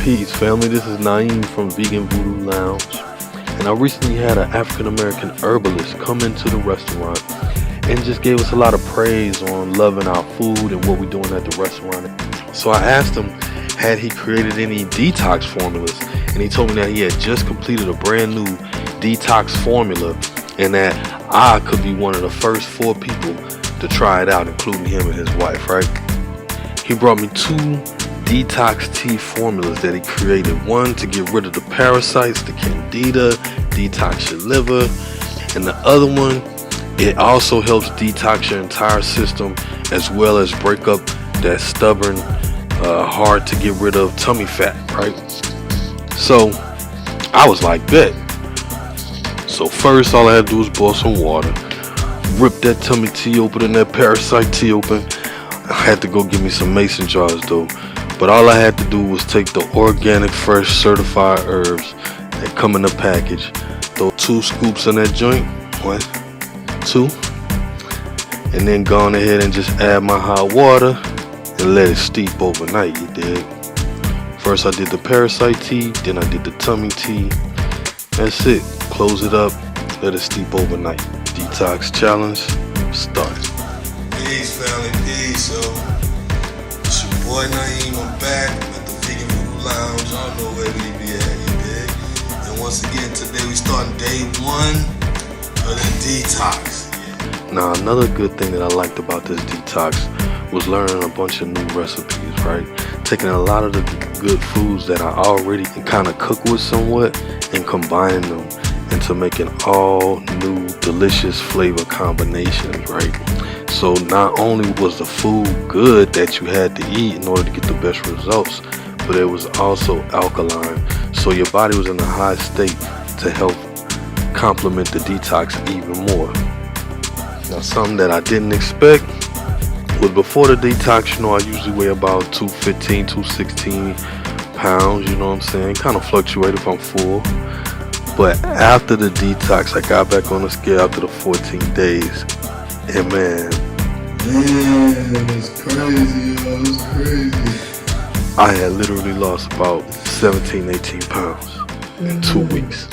Peace, family. This is Naeem from Vegan Voodoo Lounge, and I recently had an African American herbalist come into the restaurant and just gave us a lot of praise on loving our food and what we're doing at the restaurant. So I asked him, had he created any detox formulas, and he told me that he had just completed a brand new detox formula and that I could be one of the first 4 people to try it out, including him and his wife, right? He brought me 2 detox tea formulas that he created. One to get rid of the parasites, the candida, detox your liver, and the other one, it also helps detox your entire system as well as break up that stubborn, hard to get rid of tummy fat, right? So I was like, bet. So first, all I had to do was boil some water, rip that tummy tea open and that parasite tea open. I had to go get me some mason jars though. But all I had to do was take the organic, fresh, certified herbs that come in the package, throw 2 scoops in that joint, 1, 2, and then go on ahead and just add my hot water and let it steep overnight, you dig? First I did the parasite tea, then I did the tummy tea. That's it. Close it up, let it steep overnight. Detox challenge, start. Peace, family, peace, yo. It's your boy Naeem, I'm back at the Vegan Voodoo Lounge. I don't know where we be at, you dig? And once again, today we starting day 1 of the detox. Now, another good thing that I liked about this detox was learning a bunch of new recipes, right? Taking a lot of the good foods that I already can kind of cook with somewhat and combining them into making all new delicious flavor combinations, right? So not only was the food good that you had to eat in order to get the best results, but it was also alkaline, so your body was in a high state to help complement the detox even more. Now, something that I didn't expect was before the detox, you know, I usually weigh about 215, 216 pounds, you know what I'm saying? Kind of fluctuate if I'm full. But after the detox, I got back on the scale after the 14 days. And man, it's crazy, yo, it's crazy. I had literally lost about 17, 18 pounds in 2 weeks.